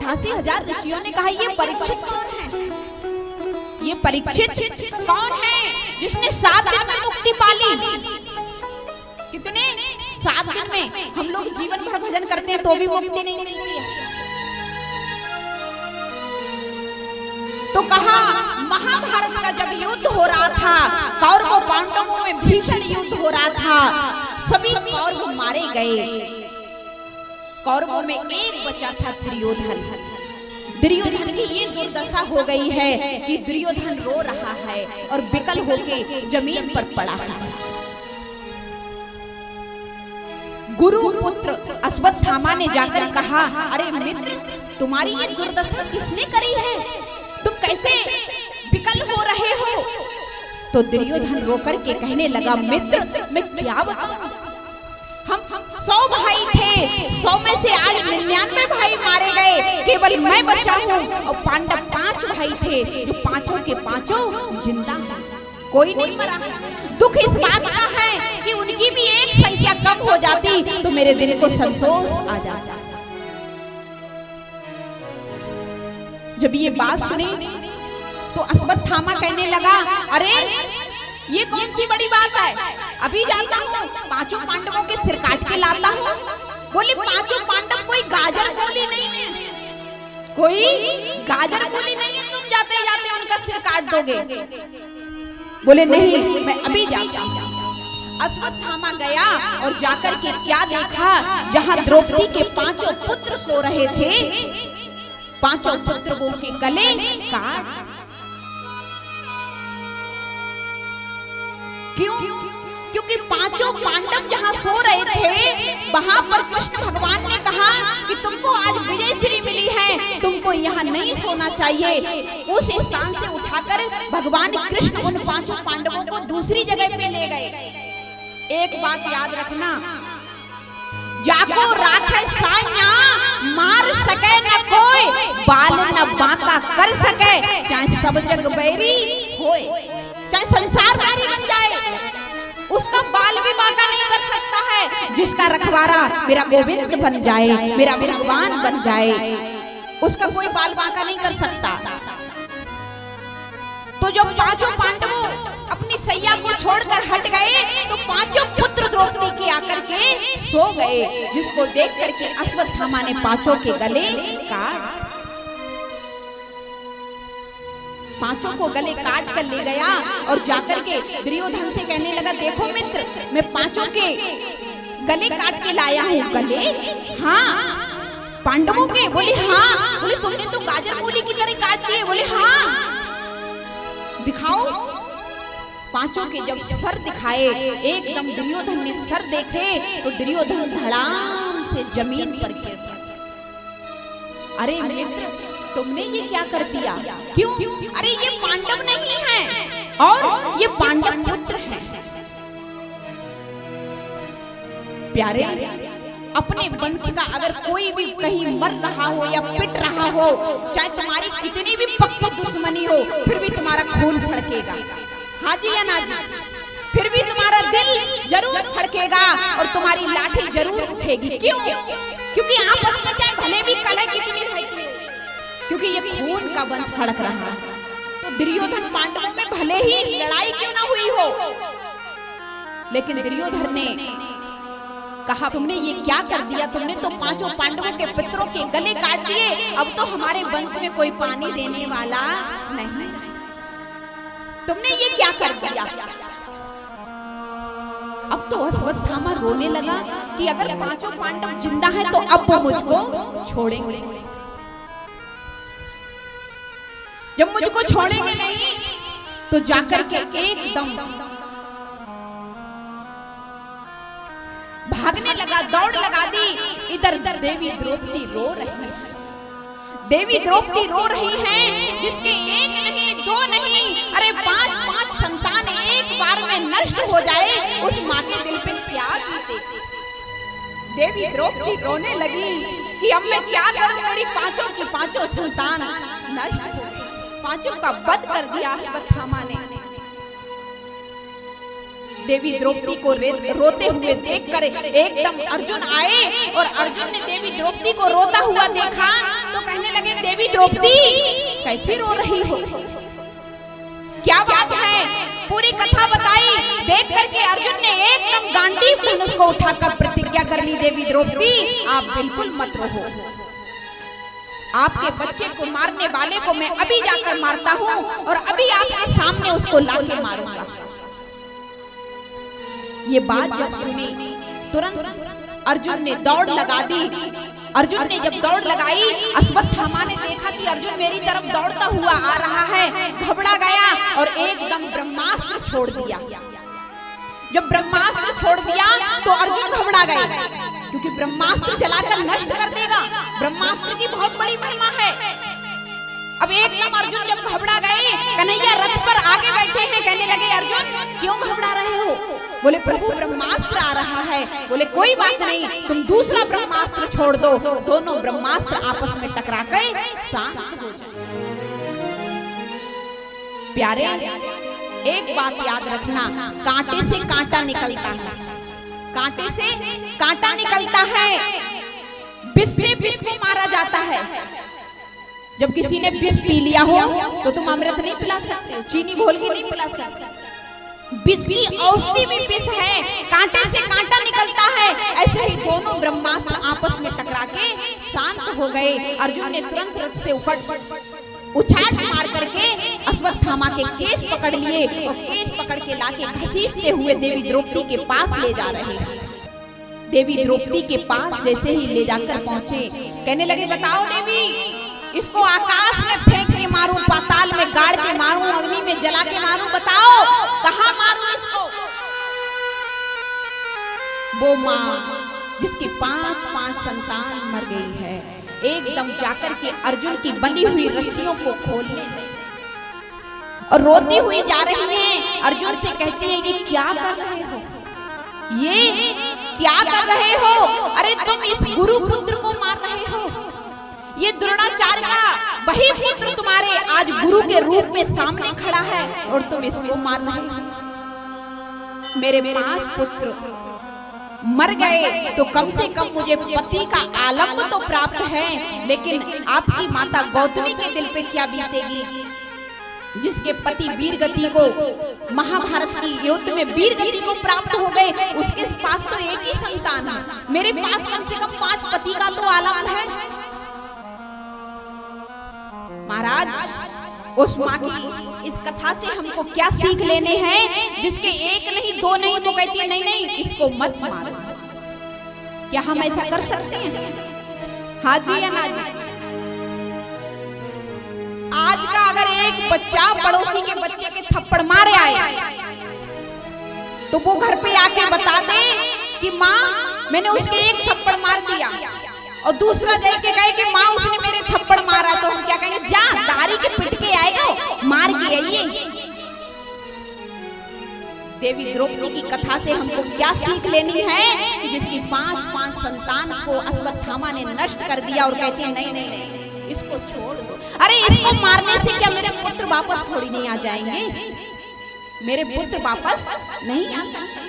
88,000 ऋषियों ने कहा ये परीक्षित कौन है? ये परीक्षित कौन है जिसने 7 दिन में मुक्ति पाली? कितने? 7 दिन में। हम लोग जीवन भर भजन करते हैं तो भी मुक्ति नहीं मिलती है। तो कहा महाभारत का जब युद्ध हो रहा था, कौरवों पांडवों में भीषण युद्ध हो रहा था, सभी कौरव मारे गए। कौरवों में एक बचा था दुर्योधन। दुर्योधन की ये दुर्दशा हो गई है कि दुर्योधन रो रहा है और विकल होके जमीन पर पड़ा है। गुरु पुत्र अश्वत्थामा ने जाकर कहा, अरे मित्र, तुम्हारी ये दुर्दशा किसने करी है? तुम कैसे विकल हो रहे हो? तो दुर्योधन रोकर के कहने लगा, मित्र मैं क्या बताऊं, हम 100 भाई थे, 100 में से आज 99 भाई मारे गए, केवल मैं बचा हूँ। और पांडव 5 भाई थे जो पांचों के पांचों जिंदा हैं, कोई नहीं मरा। दुख इस बात का है कि उनकी भी एक संख्या कम हो जाती तो मेरे दिल को संतोष आ जाता। जब ये बात सुनी तो अश्वत्थामा कहने लगा, अरे ये कौन सी बड़ी बात है, अभी जाता हूँ 5 पांडवों के सिर काट के लाता हूँ। बोले 5 पांडव कोई गाजर मूली नहीं है, कोई गाजर मूली नहीं है, तुम जाते जाते उनका सिर काट दोगे। बोले नहीं, मैं अभी जाता हूँ। अश्वत्थामा गया और जाकर के क्या देखा, जहाँ द्रौपदी के 5 पुत्र सो रहे थे, 5 पुत्रों के गले काट। क्यों? क्योंकि 5 पांडव जहाँ सो रहे थे वहां पर कृष्ण भगवान ने कहा कि तुमको आज विजय श्री मिली है, तुमको यहाँ नहीं सोना चाहिए। उस स्थान से उठाकर भगवान कृष्ण उन 5 पांडवों को दूसरी जगह पे ले गए। एक बात याद रखना, जाको राखे साइया मार सके न कोई, बाल न बांका कर सके, चाहे सब जग बैरी होए, चाहे संसारधारी बन जाए, उसका बाल भी बांका नहीं कर सकता है। जिसका रखवारा मेरा गोविंद बन जाए, मेरा भगवान बन जाए, उसका कोई बाल बांका नहीं कर सकता। तो जब 5 पांडवों अपनी सैया को छोड़कर हट गए तो 5 पुत्र द्रौपदी के आकर के सो गए, जिसको देख करके अश्वत्थामा ने 5 के गले काट, 5 को गले काट कर ले गया और जाकर के दुर्योधन से कहने लगा, देखो मित्र, मैं 5 के गले काट के लाया हूँ। गले? हाँ। पांडवों के? बोले हाँ। बोले तुमने तो गाजर मूली की तरह काट दिए। बोले हाँ। दिखाओ। 5 के जब सर दिखाए, एकदम दुर्योधन ने सर देखे तो दुर्योधन धड़ाम से जमीन पर गिर पड़ा। अरे मित्र, तुमने ये क्या कर दिया? क्यों? अरे ये पांडव नहीं है और ये पांडव पुत्र हैं। प्यारे, अपने वंश का अगर कोई भी कहीं मर रहा हो या पिट रहा हो, चाहे तुम्हारी कितनी भी पक्की दुश्मनी हो, फिर भी तुम्हारा खून फड़केगा। हाँ जी या ना जी? फिर भी तुम्हारा दिल जरूर फड़केगा और तुम्हारी लाठी जरूर उठेगी। क्यों? क्योंकि आपस में चाहे भले भी कलह कितनी रहती है, क्योंकि ये खून का वंश फड़क रहा है। तो दुर्योधन पांडवों में भले ही लड़ाई क्यों ना हुई हो, लेकिन दुर्योधन ने कहा, तुमने ये क्या कर दिया? तुमने तो 5 पांडवों के पितरों के गले काट दिए, अब तो हमारे वंश में कोई पानी देने वाला नहीं। तुमने ये क्या कर दिया? अब तो अश्वत्थामा रोने लगा कि अगर 5 पांडव जिंदा हैं तो अब वो मुझको छोड़ेंगे। जब मुझको छोड़ेंगे नहीं तो जाकर के एकदम भागने लगा, दौड़ लगा दी। इधर देवी द्रौपदी रो रही है। देवी द्रौपदी रो रही हैं, जिसके 1 नहीं 2 नहीं, अरे 5 संतान एक बार में नष्ट हो जाए, उस माँ के दिल पे क्या बीते। देवी द्रौपदी रोने लगी कि अब मैं क्या करूं, मेरी 5 की 5 संतान नष्ट हो गई। 5 का वध कर दिया अश्वत्थामा ने। देवी द्रौपदी को रोते हुए देखकर एकदम अर्जुन आए और अर्जुन ने देवी द्रौपदी को रोता हुआ देखा तो कहने लगा, द्रौपदी कैसी रो रही हो, क्या बात है? पूरी कथा बताई। देख करके अर्जुन ने एकदम गांडीव धनुष को उठाकर प्रतिज्ञा कर ली, देवी द्रौपदी आप बिल्कुल मत रोहो, आपके बच्चे को मारने वाले को मैं अभी जाकर मारता हूँ और अभी आपके सामने उसको लाके मारूंगा। ये बात जब सुनी तुरंत अर्जुन ने दौड़ लगा दी। अर्जुन ने जब दौड़ लगाई, अश्वत्थामा ने देखा कि अर्जुन मेरी तरफ दौड़ता हुआ आ रहा है, घबरा गया और एकदम ब्रह्मास्त्र छोड़ दिया। जब ब्रह्मास्त्र छोड़ दिया तो अर्जुन घबरा गए, क्योंकि ब्रह्मास्त्र जलाकर नष्ट कर देगा। ब्रह्मास्त्र की बहुत बड़ी महिमा है। अब एकदम अर्जुन जब घबरा गए, कन्हैया रथ पर आगे बैठे हैं, कहने लगे अर्जुन क्यों घबरा रहे हो? बोले प्रभु ब्रह्मास्त्र आ रहा है। बोले कोई बात नहीं, तुम दूसरा ब्रह्मास्त्र छोड़ दो, दोनों ब्रह्मास्त्र आपस में टकरा कर शांत हो जाए। प्यारे एक बात याद रखना, कांटे से कांटा निकलता है, कांटे से कांटा निकलता है, विष से विष को मारा जाता है। जब किसी ने विष पी लिया हो तो तुम अमृत नहीं पिला सकते, चीनी घोल के नहीं पिला सकते। विष की औषधि भी विष है, कांटे से कांटा निकलता है। ऐसे ही दोनों ब्रह्मास्त्र आपस में टकरा के शांत हो गए। अर्जुन ने तुरंत रथ से उछाल मार करके अश्वत्थामा के केस पकड़ लिए और केस पकड़ के लाके घसीटते हुए देवी द्रौपदी के पास ले जा रहे हैं। देवी द्रौपदी के पास जैसे ही ले जाकर पहुंचे, कहने लगे बताओ देवी, इसको आकाश में फेंक के मारूं, पाताल में गाड़ के मारूं, अग्नि में जला के मारूं, बताओ कहां मारूं इसको? वो माँ जिसकी 5 संतान मर गई है, एकदम जाकर के अर्जुन की बंधी हुई रस्सियों को खोलने और रोती हुई जा रही हैं। अर्जुन से कहती है कि क्या कर रहे हो, ये क्या कर रहे हो? अरे तुम इस गुरु पुत्र को मार रहे हो, ये द्रोणाचार्य का वही पुत्र तुम्हारे आज गुरु के रूप में सामने खड़ा है और तुम इसको मार रहे हो। मेरे 5 पुत्र मर गए तो कम से कम मुझे पति का आलम्ब तो प्राप्त है, लेकिन आपकी माता गौतमी के दिल पे क्या बीतेगी, जिसके पति वीर गति को महाभारत की युद्ध में वीर गति को प्राप्त हो गए, उसके पास तो एक ही संतान है, मेरे पास कम से कम 5 पति का तो आलम्ब है। महाराज उस माँ की इस कथा से हमको क्या सीख लेने हैं, जिसके एक नहीं 2 नहीं, वो कहती है नहीं नहीं इसको मत मारो। क्या हम ऐसा कर सकते हैं? हाँ जी या ना जी? आज का अगर एक बच्चा पड़ोसी के बच्चे के थप्पड़ मारे आए तो वो घर पे आके बता दे कि माँ मैंने उसके एक थप्पड़ मार दिया, और दूसरा जाके कहे कि माँ उसने मेरे थप्पड़ मारा, तो हम क्या कहेंगे? जा दारी के पिट के आएगा, मार के आइए। देवी द्रौपदी की कथा से हमको क्या सीख लेनी है कि जिसकी 5 संतान को अश्वत्थामा ने नष्ट कर दिया और कहती है नहीं नहीं नहीं इसको छोड़ दो। अरे इसको मारने से क्या मेरे पुत्र वापस थोड़ी नहीं आ जाएंगे? मेरे पुत्र वापस नहीं आ सकते।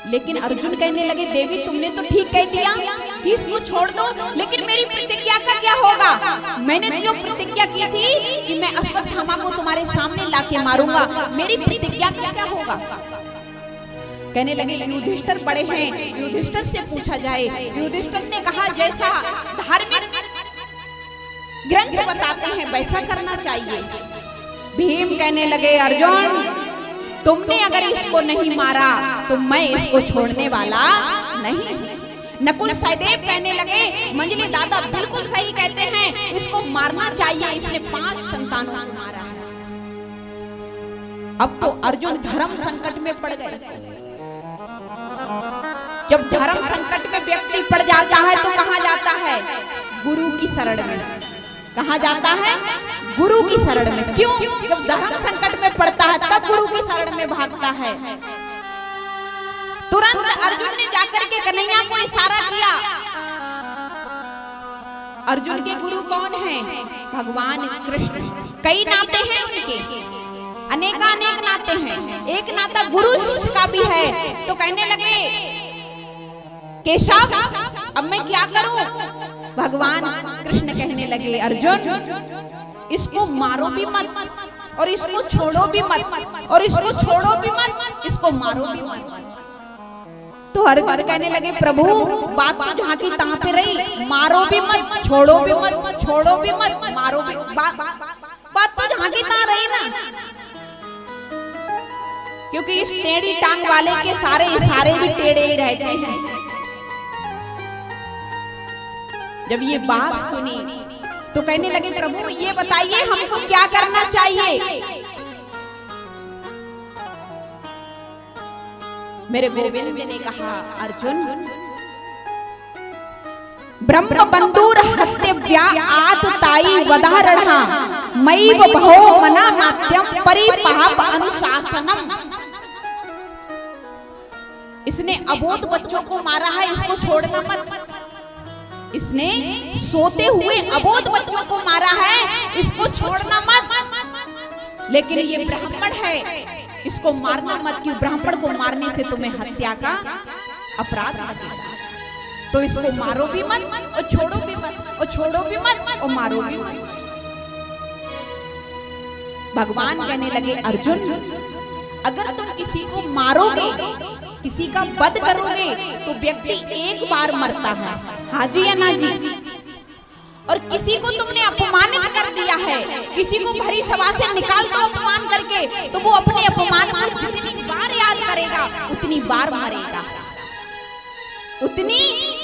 लेकिन अर्जुन कहने लगे देवी तुमने तो ठीक कह दिया कि इसको छोड़ दो, लेकिन मेरी प्रतिज्ञा का क्या होगा? मैंने जो प्रतिज्ञा की थी कि मैं अश्वत्थामा को तुम्हारे सामने लाके मारूंगा, मेरी प्रतिज्ञा का क्या होगा? कहने लगे युधिष्ठिर बड़े हैं, युधिष्ठिर से पूछा जाए। युधिष्ठिर ने कहा जैसा धार्मिक ग्रंथ बताते हैं वैसा करना चाहिए। भीम कहने लगे अर्जुन तुमने अगर इसको नहीं मारा तो मैं इसको छोड़ने वाला नहीं। नकुल सहदेव कहने लगे मंजली दादा बिल्कुल सही कहते हैं, इसको मारना चाहिए, इसने 5 संतानों को मारा है। अब तो अर्जुन धर्म संकट में पड़ गए। जब धर्म संकट में व्यक्ति पड़ जाता है तो कहां जाता है? गुरु की शरण में। कहां जाता है? गुरु की शरण में। क्यों? जब धर्म संकट में पड़ता है तब गुरु की शरण में भागता है। तुरंत अर्जुन ने जाकर के कन्हैया को इशारा किया। अर्जुन के गुरु कौन हैं? भगवान कृष्ण। कई नाते हैं उनके, अनेकानेक नाते हैं, एक नाता गुरु शिष्य का भी है। तो कहने लगे केशव अब मैं क्या करूं? भगवान कृष्ण कहने लगे, अर्जुन इसको मारो भी मत और इसको छोड़ो भी मत, और इसको छोड़ो भी मत, इसको मारो भी मत। तो अर्जुन कहने लगे, प्रभु बात तो जहाँ की तहाँ पे रही, मारो भी मत, छोड़ो भी मत, छोड़ो भी मत, मारो भी, बात तो जहाँ की तहाँ रही ना। क्योंकि इस टेढ़ी टांग वाले के सारे इशारे भी टेढ़े ही रहते हैं। जब ये बात सुनी तो कहने लगे, प्रभु ये बताइए हमको क्या करना चाहिए। मेरे गोविंद ने कहा, अर्जुन ब्रह्म बंधुर हत्यव्या आतताई वदारणा मयि बभो मना मात्यम परिपाप अनुशासनम। इसने अबोध बच्चों को मारा है, इसको छोड़ना मत। इसने सोते हुए अबोध बच्चों को मारा है, इसको छोड़ना मत। लेकिन ये ब्राह्मण है, इसको मारना मत, क्यों ब्राह्मण को मारने से तुम्हें हत्या का अपराध लगेगा। तो इसको मारो भी मत और छोड़ो भी मत, और छोड़ो भी मत और मारो भी मत। भगवान कहने लगे, अर्जुन अगर तुम किसी को मारोगे, किसी का वध करोगे, तो व्यक्ति एक बार मरता है, हाँ जी या ना जी। और किसी को तुमने अपमानित कर दिया है, किसी को भरी सभा से निकाल दो अपमान करके, तो वो अपने अपमान को जितनी बार याद करेगा उतनी बार मरेगा, उतनी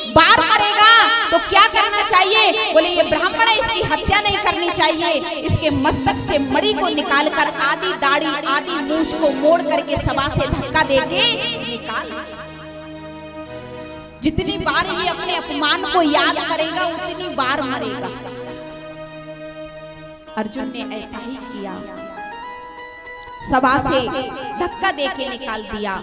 बार मरेगा। तो क्या करना चाहिए? बोले ये ब्राह्मण है, इसकी हत्या नहीं करनी चाहिए, इसके मस्तक से मणि को निकालकर आधी दाढ़ी आधी मूछ को मोड़ करके सभा से धक्का देके निकाल। जितनी बार ये अपने अपमान को याद करेगा उतनी बार मरेगा। अर्जुन ने ऐसा ही किया, सभा से धक्का देके निकाल दिया।